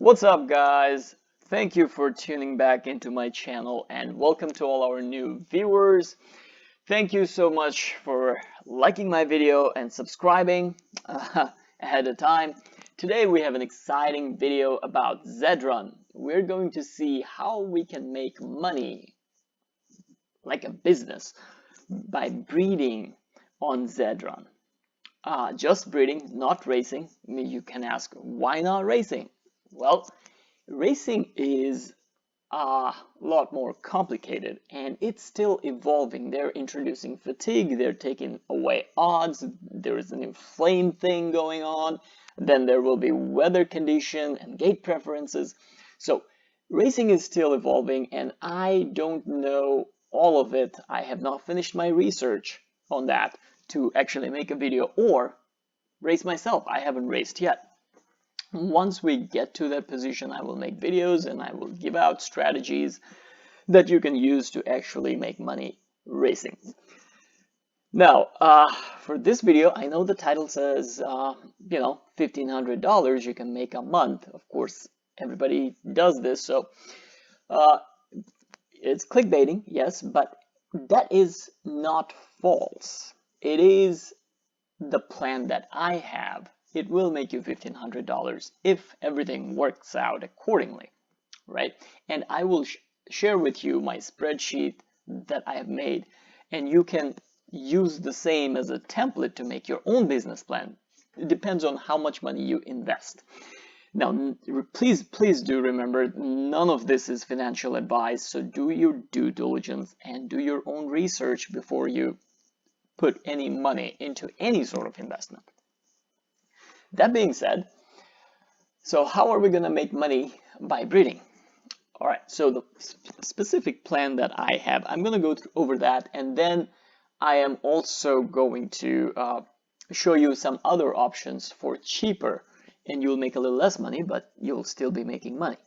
What's up, guys? Thank you for tuning back into my channel and welcome to all our new viewers. Thank you so much for liking my video and subscribing ahead of time. Today we have an exciting video about Zed Run. We're going to see how we can make money like a business by breeding on Zed Run. Just breeding, not racing. You can ask, why not racing? Well, racing is a lot more complicated and it's still evolving. They're introducing fatigue, they're taking away odds, there is an inflame thing going on, then there will be weather condition and gate preferences. So racing is still evolving and I don't know all of it. I have not finished my research on that to actually make a video or race myself. I haven't raced yet. Once we get to that position, I will make videos and I will give out strategies that you can use to actually make money racing. Now, for this video, I know the title says, $1,500 you can make a month. Of course, everybody does this, so it's clickbaiting, yes, but that is not false. It is the plan that I have. It will make you $1,500 if everything works out accordingly, right? And I will share with you my spreadsheet that I have made, and you can use the same as a template to make your own business plan. It depends on how much money you invest. Now, please do remember, none of this is financial advice, so do your due diligence and do your own research before you put any money into any sort of investment. That being said, so how are we going to make money by breeding? All right, so the specific plan that I have, I'm going to go over that, and then I am also going to show you some other options for cheaper, and you'll make a little less money, but you'll still be making money.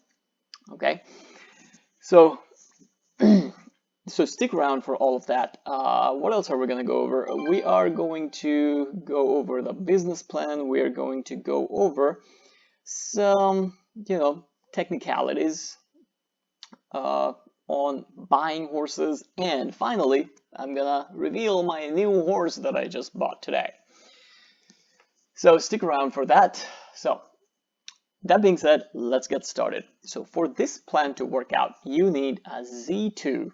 Okay, so so stick around for all of that. What else are we going to go over? We are going to go over the business plan. We are going to go over some, technicalities on buying horses. And finally, I'm going to reveal my new horse that I just bought today. So stick around for that. So that being said, let's get started. So for this plan to work out, you need a Z2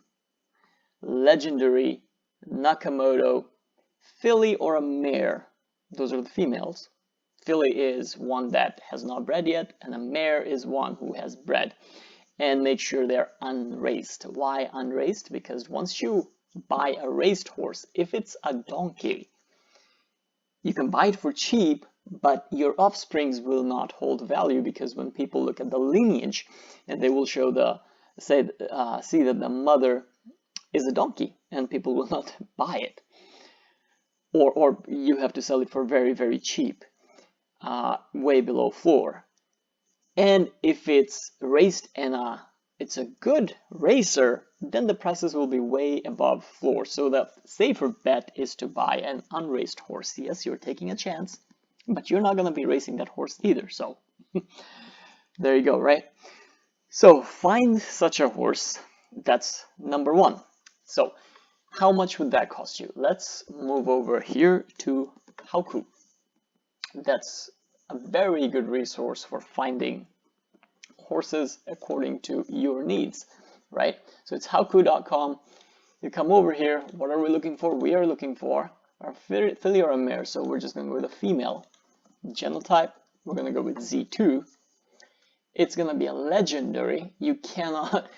legendary Nakamoto filly or a mare. Those are the females. Filly is one that has not bred yet, and a mare is one who has bred. And make sure they're unraced. Why unraced? Because once you buy a raced horse, if it's a donkey, you can buy it for cheap, but your offsprings will not hold value, because when people look at the lineage, and they will show see that the mother is a donkey, and people will not buy it, or you have to sell it for very, very cheap, way below floor. And if it's raced and it's a good racer, then the prices will be way above floor. So the safer bet is to buy an unraced horse. Yes, you're taking a chance, but you're not going to be racing that horse either. So there you go, right? So find such a horse. That's number one. So how much would that cost you? Let's move over here to Hauku. That's a very good resource for finding horses according to your needs, right? So it's hauku.com. You come over here. What are we looking for? We are looking for a filly or a mare. So we're just going to go with a female. Genotype, we're going to go with Z2. It's going to be a legendary. You cannot...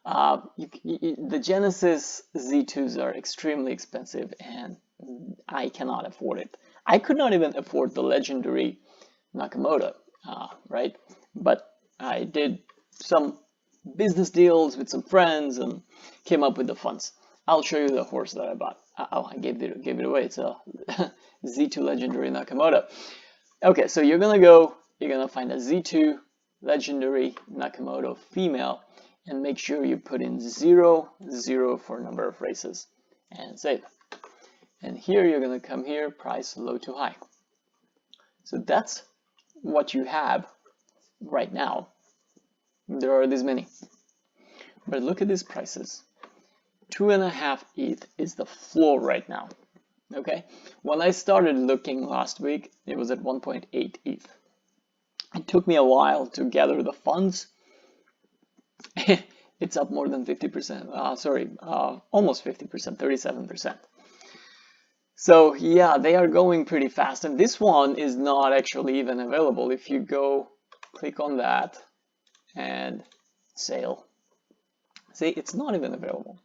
the Genesis Z2s are extremely expensive and I cannot afford it. I could not even afford the legendary Nakamoto, right? But I did some business deals with some friends and came up with the funds. I'll show you the horse that I bought. I gave it away. It's a Z2 legendary Nakamoto. Okay, so you're gonna find a Z2 legendary Nakamoto female, and make sure you put in 0, 0 for number of races and save. And here you're going to come here, price low to high. So that's what you have right now. There are this many. But look at these prices. 2.5 ETH is the floor right now. Okay, when I started looking last week, it was at 1.8 ETH. It took me a while to gather the funds. It's up more than 50%. Almost 50%, 37%. So yeah, they are going pretty fast, and this one is not actually even available. If you go click on that and sale, see, it's not even available.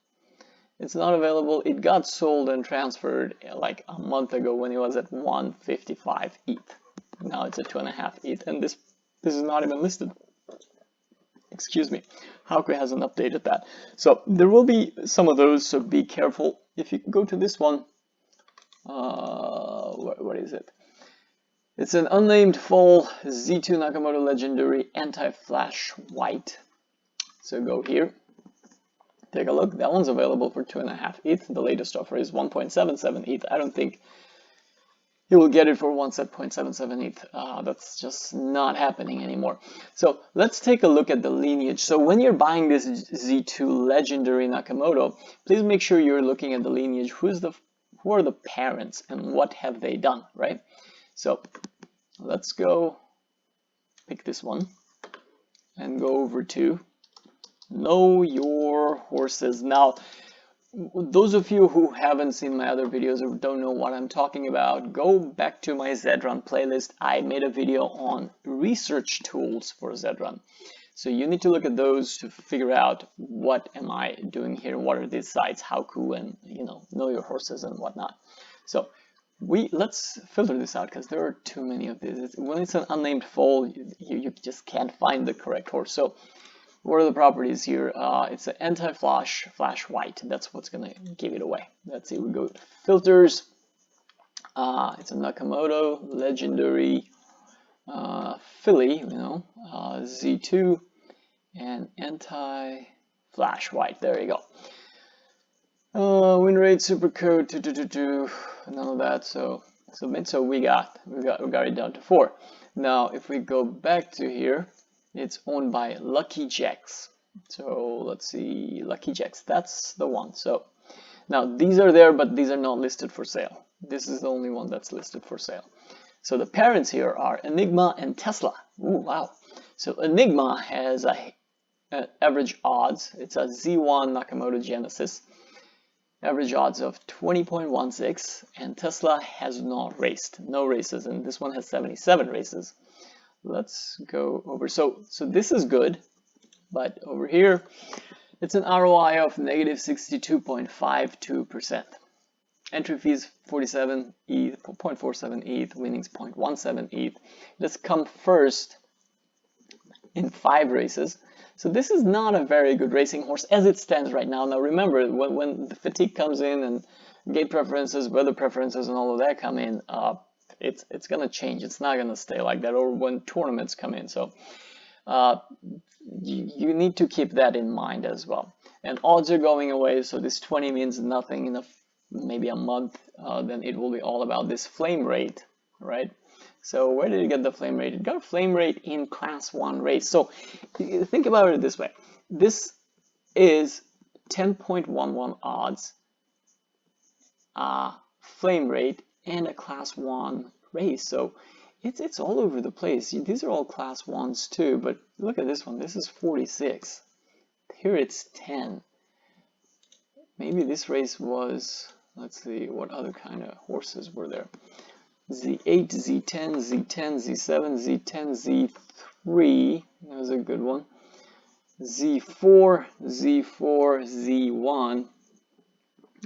It's not available. It got sold and transferred like a month ago when it was at 155 ETH. Now it's at 2.5 ETH, and this is not even listed. Excuse me. Hauke hasn't updated that. So there will be some of those, so be careful. If you go to this one, what is it? It's an unnamed fall Z2 Nakamoto Legendary Anti-Flash White. So go here. Take a look. That one's available for 2.5 ETH. The latest offer is 1.77 ETH. I don't think you will get it for 1.77 ETH. That's just not happening anymore. So let's take a look at the lineage. So when you're buying this Z2 Legendary Nakamoto, please make sure you're looking at the lineage. Who are the parents and what have they done, right? So let's go pick this one and go over to Know Your Horses. Now, those of you who haven't seen my other videos or don't know what I'm talking about, go back to my Zed Run playlist. I made a video on research tools for Zed Run. So you need to look at those to figure out what am I doing here, what are these sites, Hauku, and Know Your Horses and whatnot. So let's filter this out because there are too many of these. When it's an unnamed foal, you just can't find the correct horse. So what are the properties here? It's an anti-flash white. That's what's gonna give it away. Let's see. We go to filters. It's a Nakamoto Legendary filly, Z2 and anti-flash white. There you go. Win rate, super code, none of that. So we got it down to 4. Now if we go back to here, it's owned by Lucky Jacks. So let's see, Lucky Jacks, that's the one. So now these are there, but these are not listed for sale. This is the only one that's listed for sale. So the parents here are Enigma and Tesla. Ooh, wow. So Enigma has an average odds. It's a Z1 Nakamoto Genesis. Average odds of 20.16, and Tesla has not raced. No races, and this one has 77 races. Let's go over. So this is good, but over here, it's an ROI of negative 62.52%. Entry fees 47 ETH, 0.47 ETH, winnings 0.17 ETH. Let's come first in 5 races. So this is not a very good racing horse as it stands right now. Now remember, when the fatigue comes in and gate preferences, weather preferences, and all of that come in, it's gonna change. It's not gonna stay like that, or when tournaments come in. So you need to keep that in mind as well. And odds are going away, so this 20 means nothing in maybe a month. Then it will be all about this flame rate, right? So where did it get the flame rate? It got a flame rate in class 1 race. So think about it this way. This is 10.11 odds flame rate and a class 1 race. So it's all over the place. These are all class 1s too, but look at this one. This is 46. Here it's 10. Maybe this race was, let's see, what other kind of horses were there? Z8, Z10, Z10, Z7, Z10, Z3, that was a good one. Z4, Z4, Z1,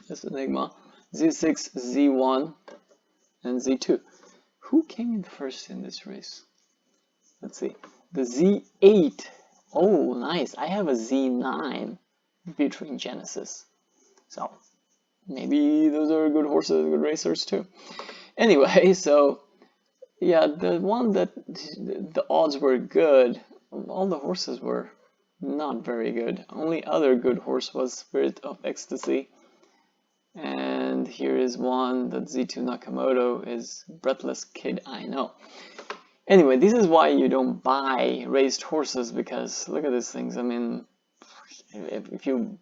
that's Enigma. Z6, Z1, and Z2. Who came in first in this race? Let's see. The Z8. Oh, nice. I have a Z9 featuring Genesis. So maybe those are good horses, good racers too. Anyway, so yeah, the one that the odds were good, all the horses were not very good. Only other good horse was Spirit of Ecstasy. And here is one that Z2 Nakamoto is Breathless Kid I Know. Anyway, this is why you don't buy raced horses, because look at these things. I mean, if you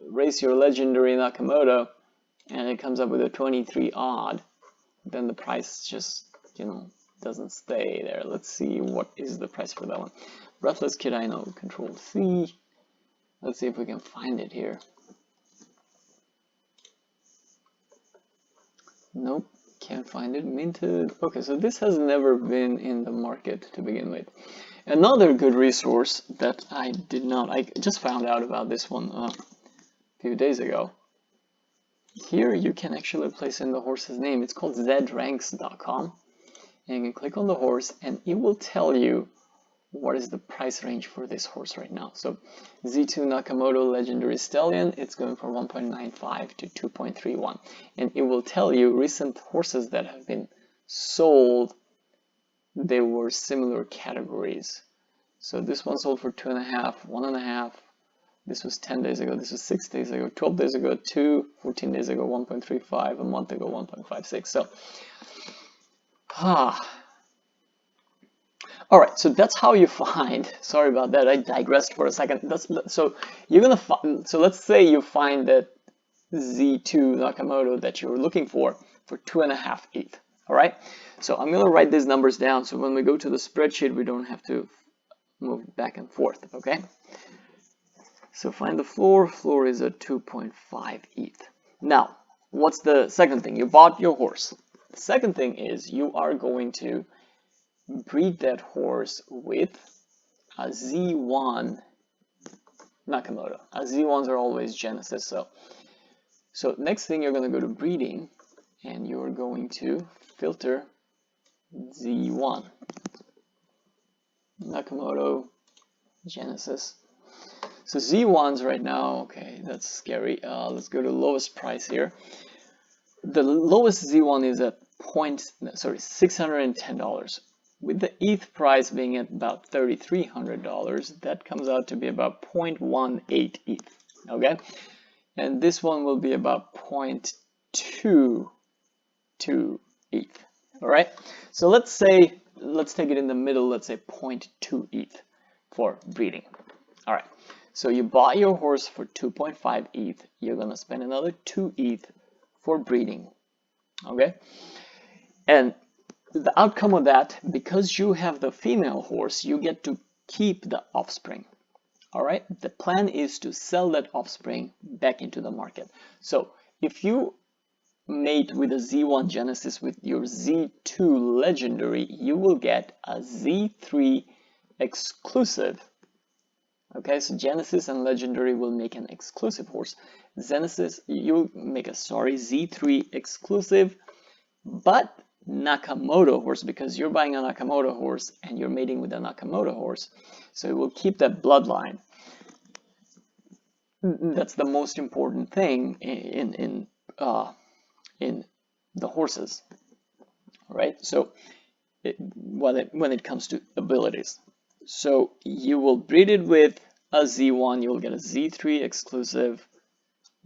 race your legendary Nakamoto and it comes up with a 23 odd, then the price just, you know, doesn't stay there. Let's see what is the price for that one. Breathless Kid, I know, Control C. Let's see if we can find it here. Nope, can't find it. Minted. Okay, so this has never been in the market to begin with. Another good resource that I just found out about this one a few days ago. Here you can actually place in the horse's name. It's called zedranks.com. And you can click on the horse and it will tell you what is the price range for this horse right now. So Z2 Nakamoto Legendary Stallion, it's going from 1.95 to 2.31. And it will tell you recent horses that have been sold, they were similar categories. So this one sold for 2.5, 1.5. This was 10 days ago, this was 6 days ago, 12 days ago, 2, 14 days ago, 1.35, a month ago, 1.56. So, Alright, so that's how you find, sorry about that, I digressed for a second. So you're gonna find, so let's say you find that Z2 Nakamoto that you're looking for 2.5 ETH. Alright, so I'm gonna write these numbers down so when we go to the spreadsheet we don't have to move back and forth, okay? So find the floor. Floor is at 2.5 ETH. Now, what's the second thing? You bought your horse. The second thing is you are going to breed that horse with a Z1 Nakamoto. Z1s are always Genesis. So next thing you're going to go to breeding and you're going to filter Z1 Nakamoto Genesis. So Z1s right now, okay, that's scary. Let's go to lowest price here. The lowest Z1 is at $610. With the ETH price being at about $3,300, that comes out to be about 0.18 ETH, okay? And this one will be about 0.22 ETH, all right? So let's take it in the middle, let's say 0.2 ETH for breeding, all right? So you bought your horse for 2.5 ETH, you're gonna spend another 2 ETH for breeding, okay? And the outcome of that, because you have the female horse, you get to keep the offspring, all right? The plan is to sell that offspring back into the market. So if you mate with a Z1 Genesis with your Z2 Legendary, you will get a Z3 exclusive. Okay, so Genesis and Legendary will make an exclusive horse. Genesis, you'll make a, Z3 exclusive, but Nakamoto horse, because you're buying a Nakamoto horse and you're mating with a Nakamoto horse. So it will keep that bloodline. That's the most important thing in the horses, right? So when it comes to abilities. So you will breed it with a Z1, you will get a Z3 exclusive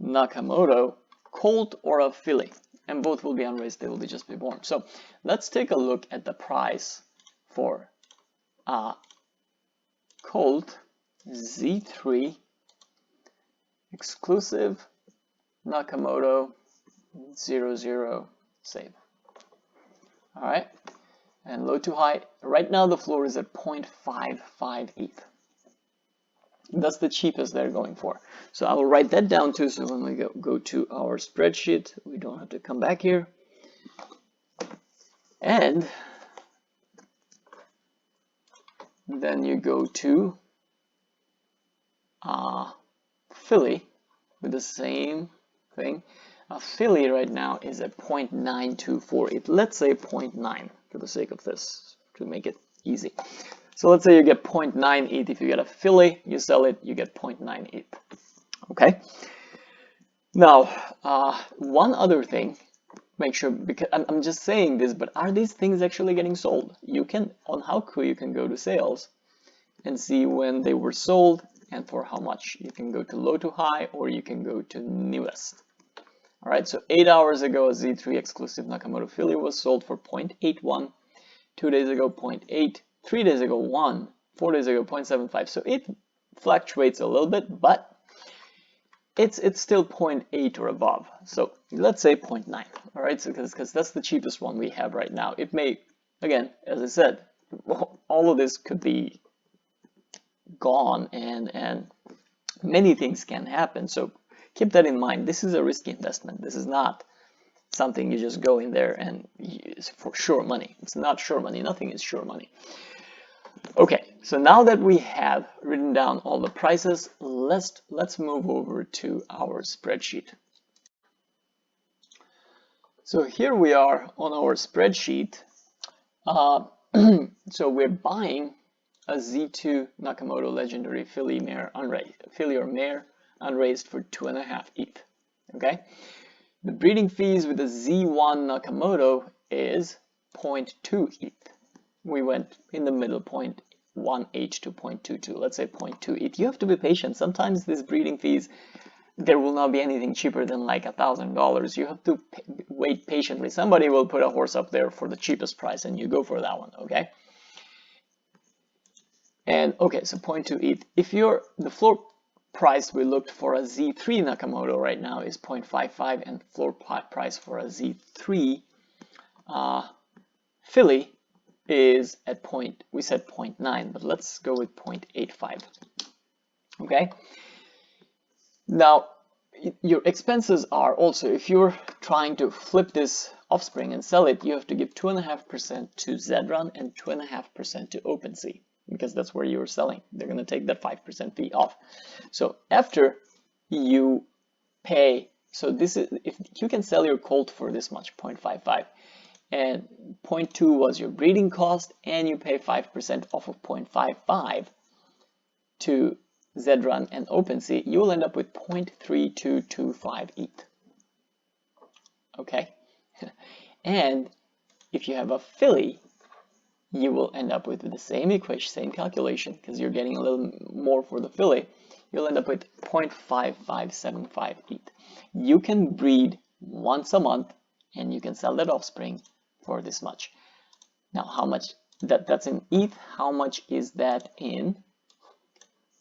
Nakamoto colt or a filly, and both will be unraised, they will just be born. So let's take a look at the price for a colt Z3 exclusive Nakamoto 00 save. All right. And low to high, right now the floor is at 0.55 ETH. That's the cheapest they're going for. So I will write that down too, so when we go to our spreadsheet, we don't have to come back here. And then you go to filly with the same thing. A filly right now is at 0.924 ETH. Let's say 0.9 for the sake of this, to make it easy. So let's say you get 0.9 ETH. If you get a filly, you sell it, you get 0.9 ETH. Okay. Now, one other thing, make sure, because I'm just saying this, but are these things actually getting sold? You can, on Hauku, you can go to sales and see when they were sold and for how much. You can go to low to high, or you can go to newest. All right, so 8 hours ago, a Z3 exclusive Nakamoto filly was sold for 0.81. 2 days ago 0.8, 3 days ago 1, 4 days ago 0.75. So it fluctuates a little bit, but it's still 0.8 or above. So let's say 0.9. All right, so because that's the cheapest one we have right now. It may, again, as I said, all of this could be gone, and many things can happen. So keep that in mind. This is a risky investment. This is not something you just go in there and use for sure money. It's not sure money. Nothing is sure money. Okay, so now that we have written down all the prices, let's move over to our spreadsheet. So here we are on our spreadsheet. So we're buying a Z2 Nakamoto Legendary filly or mare unraised for 2.5 ETH. Okay, the breeding fees with the Z1 Nakamoto is 0.2 ETH. We went in the middle, 0.18 to 0.22. Let's say 0.2 ETH. You have to be patient. Sometimes these breeding fees, there will not be anything cheaper than like $1,000. You have to wait patiently. Somebody will put a horse up there for the cheapest price, and you go for that one. Okay. And okay, so 0.2 ETH. If the floor price we looked for a Z3 Nakamoto right now is 0.55, and floor price for a Z3 filly is at we said 0.9, but let's go with 0.85. Okay. Now your expenses are also, if you're trying to flip this offspring and sell it, you have to give 2.5% to Zed Run and 2.5% to OpenSea, because that's where you're selling. They're going to take that 5% fee off. So after you pay, so this is, if you can sell your colt for this much, 0.55, and 0.2 was your breeding cost, and you pay 5% off of 0.55 to Zed Run and OpenSea, you will end up with 0.3225 ETH. Okay, and if you have a filly, you will end up with the same equation, same calculation, because you're getting a little more for the filly. You'll end up with 0.5575 ETH. You can breed once a month, and you can sell that offspring for this much. Now, how much that's in ETH? How much is that in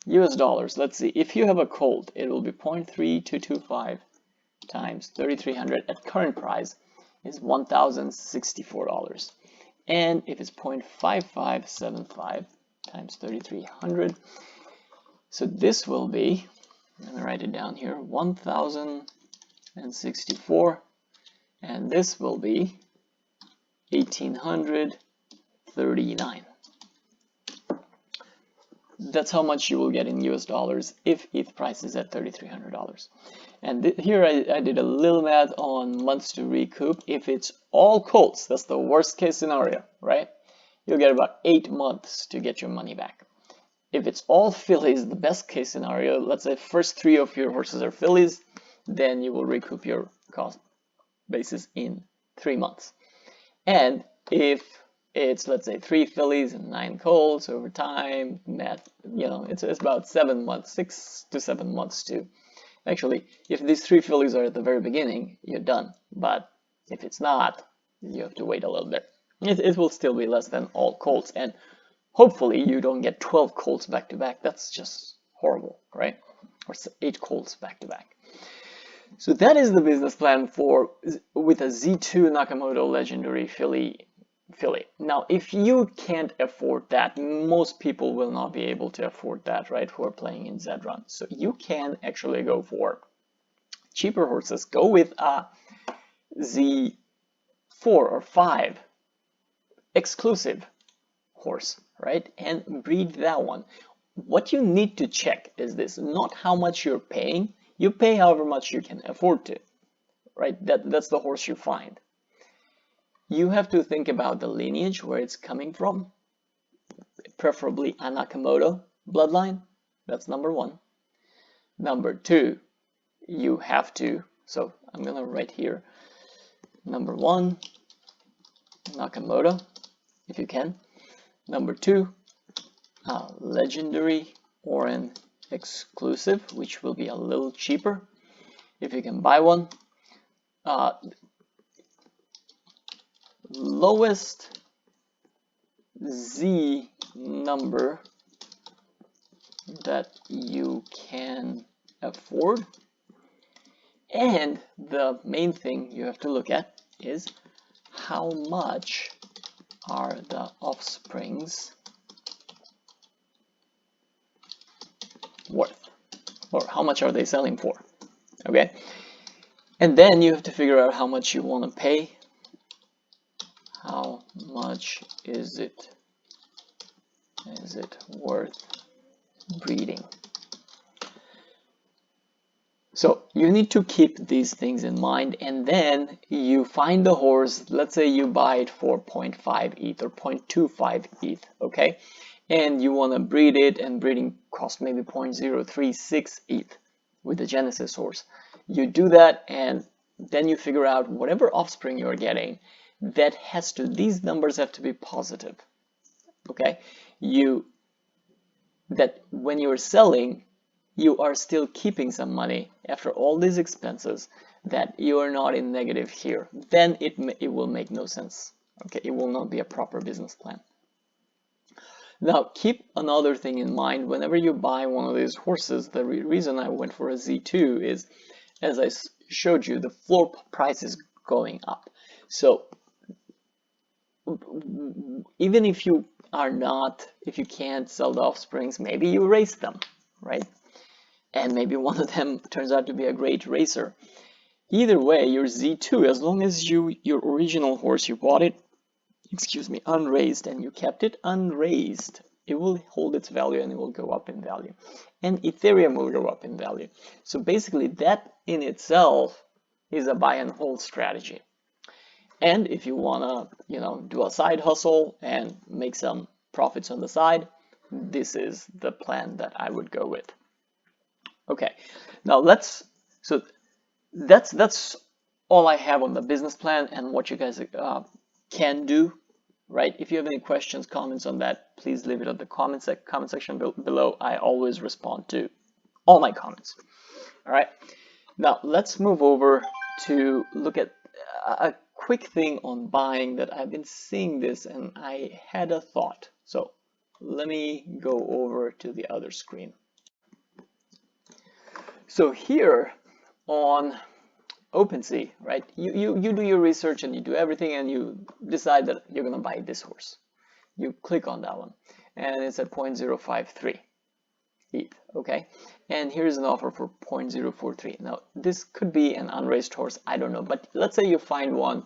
US dollars? Let's see. If you have a colt, it will be 0.3225 times 3,300 at current price is $1,064. And if it's 0.5575 times 3,300, so this will be, let me write it down here, 1,064, and this will be 1,839. That's how much you will get in US dollars if ETH price is at $3,300. And here I did a little math on months to recoup. If it's all colts, that's the worst case scenario, right? You'll get about 8 months to get your money back. If it's all fillies, the best case scenario, let's say first 3 of your horses are fillies, then you will recoup your cost basis in 3 months. And if it's, let's say, 3 fillies and 9 colts over time, math, it's about 7 months, 6 to 7 months to, actually, if these 3 fillies are at the very beginning, you're done. But if it's not, you have to wait a little bit. It will still be less than all colts, and hopefully you don't get 12 colts back to back. That's just horrible, right? Or 8 colts back to back. So that is the business plan with a Z2 Nakamoto Legendary filly. Now, if you can't afford that, most people will not be able to afford that, right, who are playing in Zed Run. So you can actually go for cheaper horses. Go with a Z4 or 5 exclusive horse, right, and breed that one. What you need to check is this, not how much you're paying. You pay however much you can afford to, right? That's the horse you find. You have to think about the lineage, where it's coming from, preferably a Nakamoto bloodline. That's number 1. Number 2, you have to, so I'm going to write here, number 1, Nakamoto, if you can. Number 2, legendary or an exclusive, which will be a little cheaper if you can buy one. Lowest Z number that you can afford. And the main thing you have to look at is how much are the offsprings worth, or how much are they selling for, okay? And then you have to figure out how much you want to pay. How much is it worth breeding? So you need to keep these things in mind, and then you find the horse. Let's say you buy it for 0.5 ETH or 0.25 ETH, okay? And you want to breed it, and breeding costs maybe 0.036 ETH with the Genesis horse. You do that, and then you figure out whatever offspring you're getting, that has to, these numbers have to be positive, okay? That when you're selling, you are still keeping some money after all these expenses, that you are not in negative here. Then it will make no sense, okay? It will not be a proper business plan. Now, keep another thing in mind. Whenever you buy one of these horses, the reason I went for a Z2 is, as I showed you, the floor price is going up. So even if you can't sell the offsprings, maybe you race them, right? And maybe one of them turns out to be a great racer. Either way, your Z2, as long as your original horse, you bought it, unraised, and you kept it unraised, it will hold its value and it will go up in value. And Ethereum will go up in value. So basically that in itself is a buy and hold strategy. And if you wanna, do a side hustle and make some profits on the side, this is the plan that I would go with. Okay, now that's all I have on the business plan and what you guys can do, right? If you have any questions, comments on that, please leave it in the comment section below. I always respond to all my comments. All right, now let's move over to look at a quick thing on buying that I've been seeing this and I had a thought. So let me go over to the other screen. So here on OpenSea, right, you do your research and you do everything and you decide that you're gonna buy this horse. You click on that one and it's at 0.053 ETH, okay? And here's an offer for 0.043. Now this could be an unraised horse, I don't know, but let's say you find one.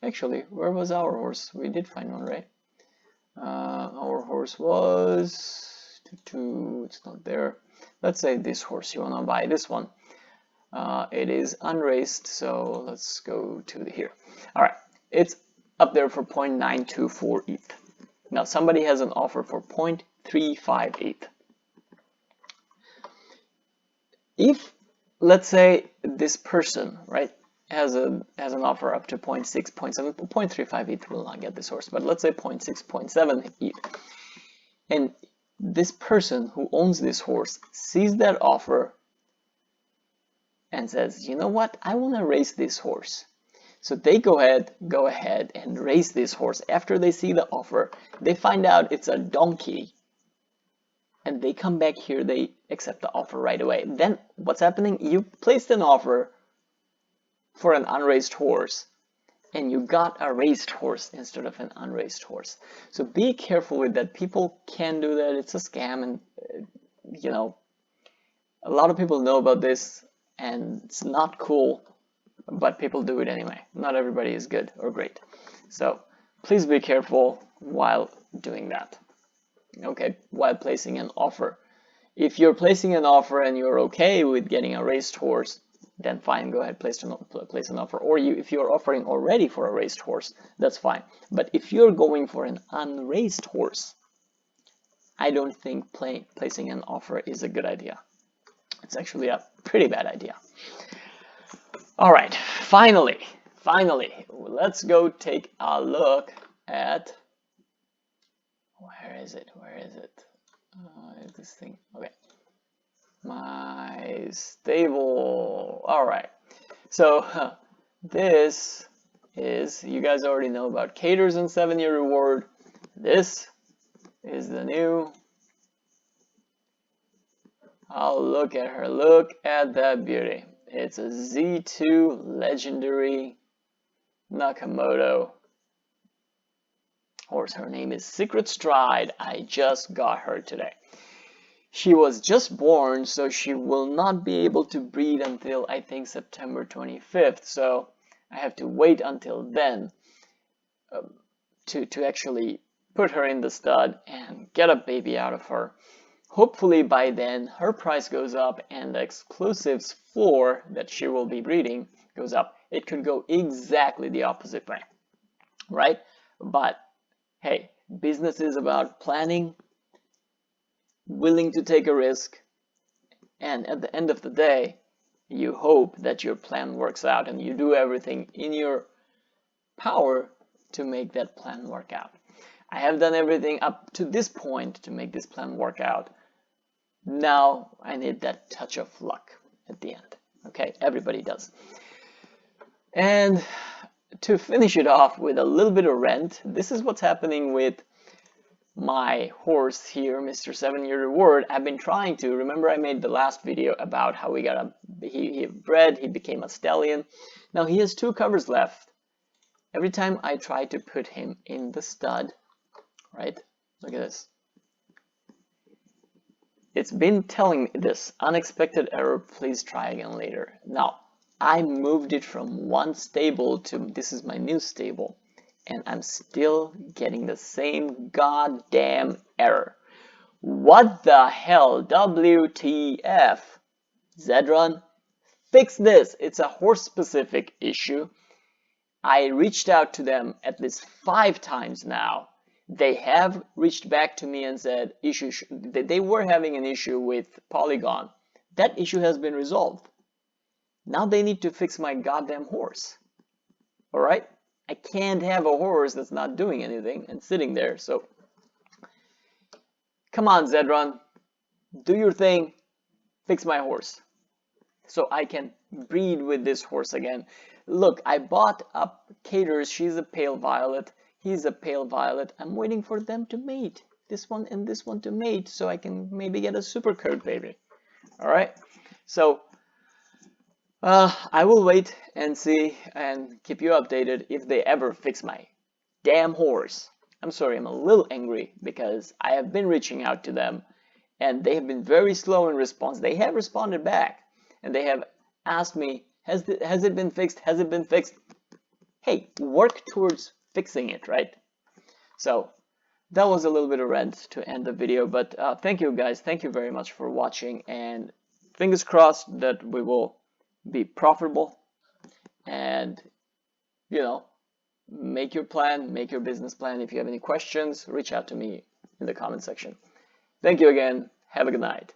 Actually, where was our horse? We did find one, right? Our horse was it's not there. Let's say this horse, you want to buy this one. It is unraised, so let's go to here. All right, it's up there for 0.924 ETH. Now somebody has an offer for 0.35 ETH. If, let's say, this person, right, has an offer up to 0.6, 0.7, 0.35 ETH will not get this horse, but let's say 0.6, 0.7 ETH. And this person who owns this horse sees that offer and says, you know what, I want to race this horse. So they go ahead and race this horse. After they see the offer, they find out it's a donkey. And they come back here, they accept the offer right away. Then what's happening? You placed an offer for an unraised horse and you got a raised horse instead of an unraised horse. So be careful with that. People can do that. It's a scam, and a lot of people know about this and it's not cool, but people do it anyway. Not everybody is good or great. So please be careful while doing that. Okay, while placing an offer. If you're placing an offer and you're okay with getting a raced horse, then fine, go ahead, place an offer. Or if you're offering already for a raced horse, that's fine. But if you're going for an unraced horse, I don't think placing an offer is a good idea. It's actually a pretty bad idea. All right, finally, let's go take a look at, where is it? This thing, okay. My stable. All right, so this is, you guys already know about Caters and 7-year reward. This is the new. Oh, look at her. Look at that beauty. It's a Z2 legendary Nakamoto horse. Her name is Secret Stride. I just got her today. She was just born, so she will not be able to breed until I think September 25th. So I have to wait until then to actually put her in the stud and get a baby out of her. Hopefully by then her price goes up and the exclusives floor that she will be breeding goes up. It could go exactly the opposite way, right? But hey, business is about planning, willing to take a risk, and at the end of the day, you hope that your plan works out and you do everything in your power to make that plan work out. I have done everything up to this point to make this plan work out. Now I need that touch of luck at the end. Okay, everybody does. And to finish it off with a little bit of rant, this is what's happening with my horse here, Mr. 7-Year Reward. I've been trying to, remember I made the last video about how he bred, he became a stallion. Now he has 2 covers left. Every time I try to put him in the stud, right, look at this. It's been telling me this, unexpected error, please try again later. Now, I moved it from one stable to, this is my new stable, and I'm still getting the same goddamn error. What the hell? WTF? Zed Run, fix this. It's a horse-specific issue. I reached out to them at least 5 times now. They have reached back to me and said they were having an issue with Polygon. That issue has been resolved. Now they need to fix my goddamn horse. Alright? I can't have a horse that's not doing anything and sitting there, so come on, Zed Run. Do your thing. Fix my horse. So I can breed with this horse again. Look, I bought up Caters. She's a pale violet. He's a pale violet. I'm waiting for them to mate. This one and this one to mate so I can maybe get a super coat baby. Alright? So I will wait and see and keep you updated if they ever fix my damn horse. I'm sorry, I'm a little angry because I have been reaching out to them and they have been very slow in response. They have responded back and they have asked me, has it been fixed? Has it been fixed? Hey, work towards fixing it, right? So that was a little bit of rant to end the video, but thank you guys. Thank you very much for watching, and fingers crossed that we will be profitable and, you know, make your plan, make your business plan. If you have any questions, reach out to me in the comment section. Thank you again. Have a good night.